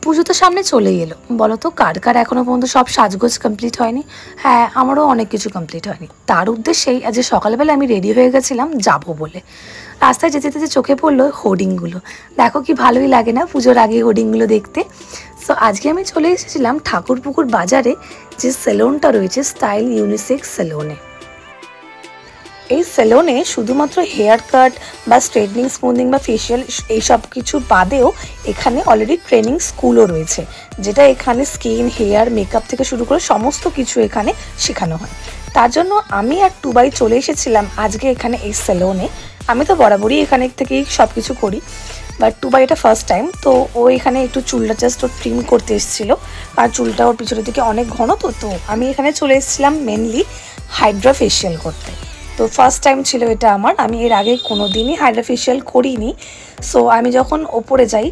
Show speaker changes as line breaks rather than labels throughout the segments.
পুজো তো সামনে চলেই এলো, বলো তো কার কার এখনো পর্যন্ত সব সাজগোজ কমপ্লিট হয়নি? হ্যাঁ, আমারও অনেক কিছু কমপ্লিট হয়নি। তার উদ্দেশ্যেই আজ সকালবেলা আমি রেডি হয়ে গেছিলাম যাবো বলে। রাস্তায় যেতে যেতে চোখে পড়লো হোর্ডিংগুলো। দেখো কি ভালোই লাগে না পুজোর আগে হোর্ডিংগুলো দেখতে। সো আজকে আমি চলে এসেছিলাম ঠাকুরপুকুর বাজারে, যে সেলুনটা রয়েছে স্টাইল ইউনিসেক্স সেলুনে। এই সেলুনে শুধুমাত্র হেয়ার কাট বা স্ট্রেটনিং, স্মুথিং বা ফেশিয়াল এইসব কিছু বাদেও এখানে অলরেডি ট্রেনিং স্কুলও রয়েছে, যেটা এখানে স্কিন, হেয়ার, মেকআপ থেকে শুরু করে সমস্ত কিছু এখানে শেখানো হয়। তার জন্য আমি আর টুবাই চলে এসেছিলাম আজকে এখানে এই সেলুনে। আমি তো বরাবরই এখানে থেকেই সব কিছু করি, বাট টুবাই এটা ফার্স্ট টাইম। তো ও এখানে একটু চুলটা জাস্ট ও ট্রিম করতে এসেছিলো, আর চুলটা ওর পিছনের দিকে অনেক ঘন। তো আমি এখানে চলে এসেছিলাম মেনলি হাইড্রা ফেশিয়াল করতে। তো ফার্স্ট টাইম ছিল এটা আমার, আমি এর আগে কোনো দিনই হাইড্রা ফেশিয়াল করিনি। সো আমি যখন ওপরে যাই,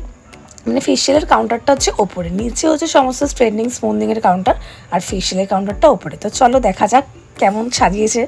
মানে ফেশিয়ালের কাউন্টারটা হচ্ছে ওপরে, নিচে হচ্ছে সমস্ত স্ট্রেটনিং স্মুথিংয়ের কাউন্টার, আর ফেশিয়ালের কাউন্টারটা ওপরে। তো চলো দেখা যাক কেমন সাজিয়েছে।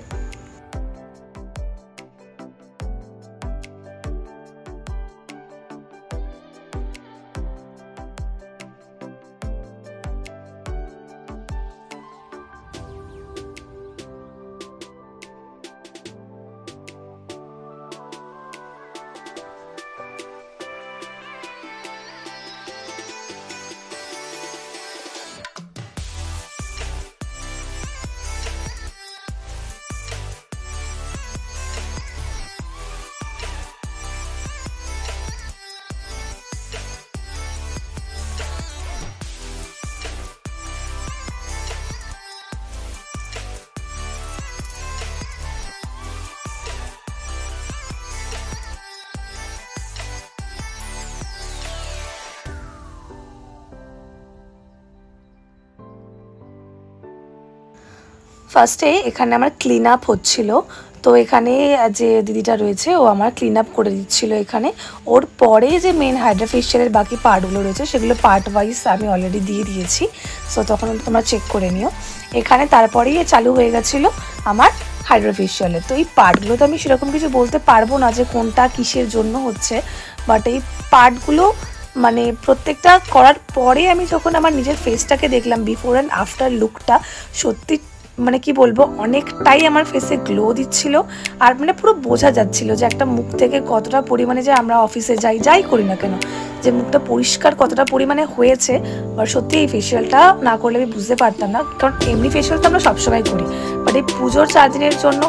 ফার্স্টে এখানে আমার ক্লিন আপ হচ্ছিল। তো এখানে যে দিদিটা রয়েছে ও আমার ক্লিন আপ করে দিচ্ছিল এখানে। ওর পরে যে মেন হাইড্রা ফেশিয়ালের বাকি পার্টগুলো রয়েছে সেগুলো পার্ট ওয়াইজ আমি অলরেডি দিয়ে দিয়েছি। সো তখন তোমরা চেক করে নিও। এখানে তারপরেই চালু হয়ে গেছিলো আমার হাইড্রা ফেশিয়ালের। তো এই পার্টগুলো তো আমি সেরকম কিছু বলতে পারবো না যে কোনটা কিসের জন্য হচ্ছে, বাট এই পার্টগুলো মানে প্রত্যেকটা করার পরে আমি যখন আমার নিজের ফেসটাকে দেখলাম, বিফোর অ্যান্ড আফটার লুকটা সত্যি মানে কি বলবো, অনেকটাই আমার ফেসে গ্লো দিচ্ছিল। আর মানে পুরো বোঝা যাচ্ছিল যে একটা মুখ থেকে কতটা পরিমাণে, যে আমরা অফিসে যাই করি না কেন, যে মুখটা পরিষ্কার কতটা পরিমাণে হয়েছে। আর সত্যি এই ফেশিয়ালটা না করলে আমি বুঝতে পারতাম না, কারণ এমনি ফেশিয়াল তো আমরা সবসময় করি, বাট এই পুজোর 4 দিনের জন্য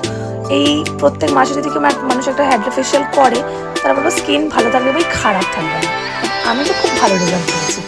এই প্রত্যেক মাসে যদি কেউ মানুষ একটা হাইড্রা ফেশিয়াল করে, তারা বলবো স্কিন ভালো থাকবে বা খারাপ থাকবে না। আমি তো খুব ভালো রেজাল্ট পেয়েছি।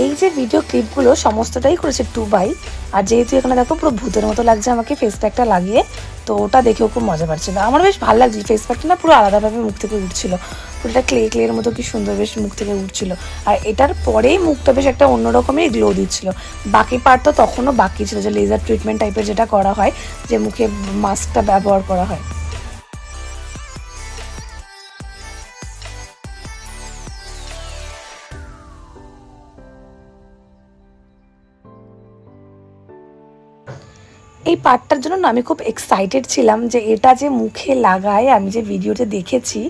এই যে ভিডিও ক্লিপগুলো সমস্তটাই করেছে টুবাই। আর যেহেতু এখানে দেখো পুরো ভূতের মতো লাগছে আমাকে ফেস প্যাকটা লাগিয়ে, তো ওটা দেখেও খুব মজা পাচ্ছিল। আমার বেশ ভালো লাগছিল, ফেস প্যাকটা না পুরো আলাদাভাবে মুখ থেকে উঠছিল, পুরোটা ক্লের মতো কি সুন্দর বেশ মুখ থেকে উঠছিল। আর এটার পরেই মুখটা বেশ একটা অন্যরকমের গ্লো দিচ্ছিল। বাকি পার্ট তো তখনও বাকি ছিল, যে লেজার ট্রিটমেন্ট টাইপের যেটা করা হয়, যে মুখে মাস্কটা ব্যবহার করা হয়। এই পার্টটার জন্য না আমি খুব এক্সাইটেড ছিলাম যে এটা যে মুখে লাগায়, আমি যে ভিডিওতে দেখেছি,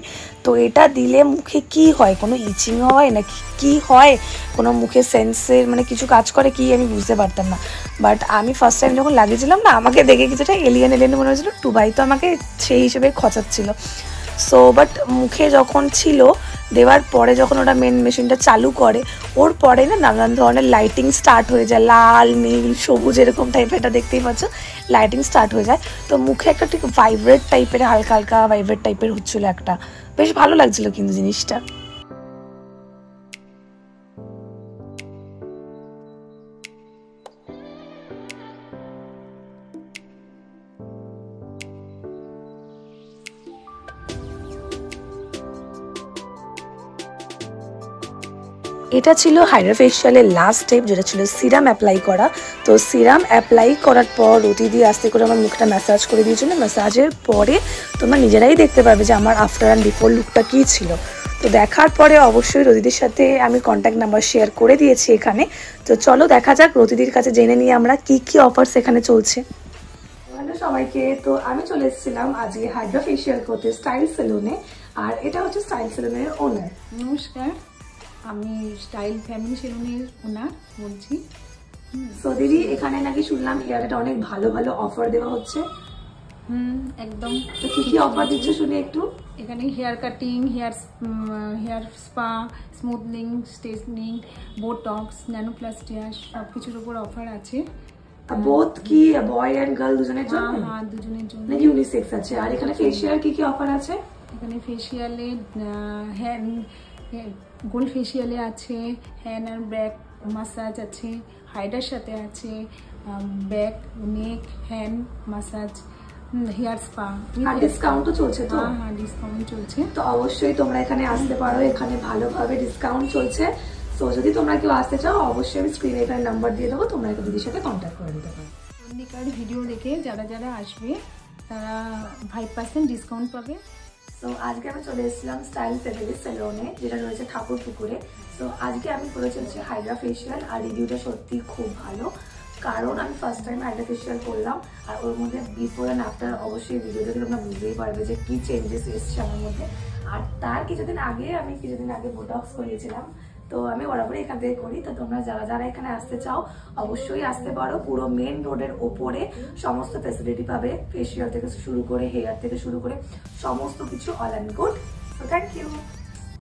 তো এটা দিলে মুখে কি হয়, কোনো ইচিং হয় না কি হয়, কোনো মুখে সেন্সের মানে কিছু কাজ করে কি, আমি বুঝতে পারতাম না। বাট আমি ফার্স্ট টাইম যখন লাগিয়েছিলাম না, আমাকে দেখে কিছুটা এলিয়েন মনে হয়েছিল। টুবাই তো আমাকে সেই হিসেবে খচাচ্ছিল। সো বাট মুখে যখন ছিল দেওয়ার পরে যখন ওটা মেন মেশিনটা চালু করে ওর পরে না নানান ধরনের লাইটিং স্টার্ট হয়ে যায়, লাল নীল সবুজ এরকম টাইপের, এটা দেখতেই পাচ্ছ লাইটিং স্টার্ট হয়ে যায়। তো মুখে একটা ঠিক ভাইব্রেট টাইপের, হালকা হালকা ভাইব্রেট টাইপের হচ্ছিলো একটা, বেশ ভালো লাগছিলো কিন্তু জিনিসটা। এটা ছিল হাইড্রা ফেশিয়ালের লাস্ট স্টেপ, যেটা ছিল সিরাম অ্যাপ্লাই করা। তো সিরাম অ্যাপ্লাই করার পর রতি দিয়ে আস্তে করে আমার মুখটা ম্যাসাজ করে দিয়েছিল। ম্যাসাজের পরে তোমরা নিজেরাই দেখতে পাবে যে আমার আফটার অ্যান্ড বিফোর লুকটা কী ছিল। তো দেখার পরে অবশ্যই রতিদির সাথে আমি কন্ট্যাক্ট নাম্বার শেয়ার করে দিয়েছি এখানে। তো চলো দেখা যাক রতিদির কাছে জেনে নিয়ে আমরা কি কি অফার্স এখানে চলছে। হ্যালো সবাইকে, তো আমি চলে এসেছিলাম আজকে হাইড্রা ফেশিয়াল করতে স্টাইল সেলুনে, আর এটা হচ্ছে স্টাইল সেলুনের ওনার।
নমস্কার, আমি স্টাইল ফ্যামিলি সেলুনের ওনার বলছি।
সো দিদি, এখানে নাকি শুনলাম হেয়ারটা অনেক ভালো ভালো অফার দেওয়া হচ্ছে।
একদম।
তো কি কি অফার দিচ্ছে শুনি একটু।
এখানে hair cutting, hair spa, smoothening, straightening, botox, nanoplastia সব কিছুর উপর অফার আছে।
বোথ কি বয় এন্ড গার্ল দুজনের জন্য?
হ্যাঁ, দুজনের জন্য।
নাকি ইউনিসেক্স আছে? আর এখানে ফেশিয়াল কি কি অফার আছে?
এখানে ফেশিয়ালে হ্যান্ড গোল্ড ফেশিয়ালে আছে, হ্যান্ড আর ব্যাক মাসাজ আছে, হাইডার সাথে আছে, back neck hand massage, hair spa.
আর ডিসকাউন্টও চলছে তো?
হ্যাঁ, ডিসকাউন্ট চলছে।
তো অবশ্যই তোমরা এখানে আসতে পারো, এখানে ভালোভাবে ডিসকাউন্ট চলছে। সো যদি তোমরা কেউ আসতে চাও অবশ্যই আমি স্ক্রিনে এখানে নাম্বার দিয়ে দেবো, তোমরা একটু দিদির সাথে কন্ট্যাক্ট করে নিতে পারো।
চন্ডিকার ভিডিও দেখে যারা যারা আসবে তারা 5% ডিসকাউন্ট পাবে।
তো আজকে আমি চলে এসেছিলাম স্টাইল ফ্যামিলি সেলুনে, যেটা রয়েছে ঠাকুর পুকুরে। তো আজকে আমি করে চলছি হাইড্রা ফেশিয়াল, আর রিভিউটা সত্যি খুব ভালো, কারণ আমি ফার্স্ট টাইম হাইড্রা ফেশিয়াল করলাম। আর ওর মধ্যে বিফোর অ্যান্ড আফটার অবশ্যই ভিডিও দেখে তোমরা বুঝতেই পারবে যে কি চেঞ্জেস এসছে আমার মধ্যে। আর তার কিছুদিন আগে বোটক্স করিয়েছিলাম। তো আমি বরাবরই এখান থেকে করি। তো তোমরা যারা যারা এখানে আসতে চাও অবশ্যই আসতে পারো। পুরো মেন রোডের ওপরে সমস্ত ফ্যাসিলিটি পাবে, ফেশিয়াল থেকে শুরু করে হেয়ার থেকে শুরু করে সমস্ত কিছু all and good. So thank you.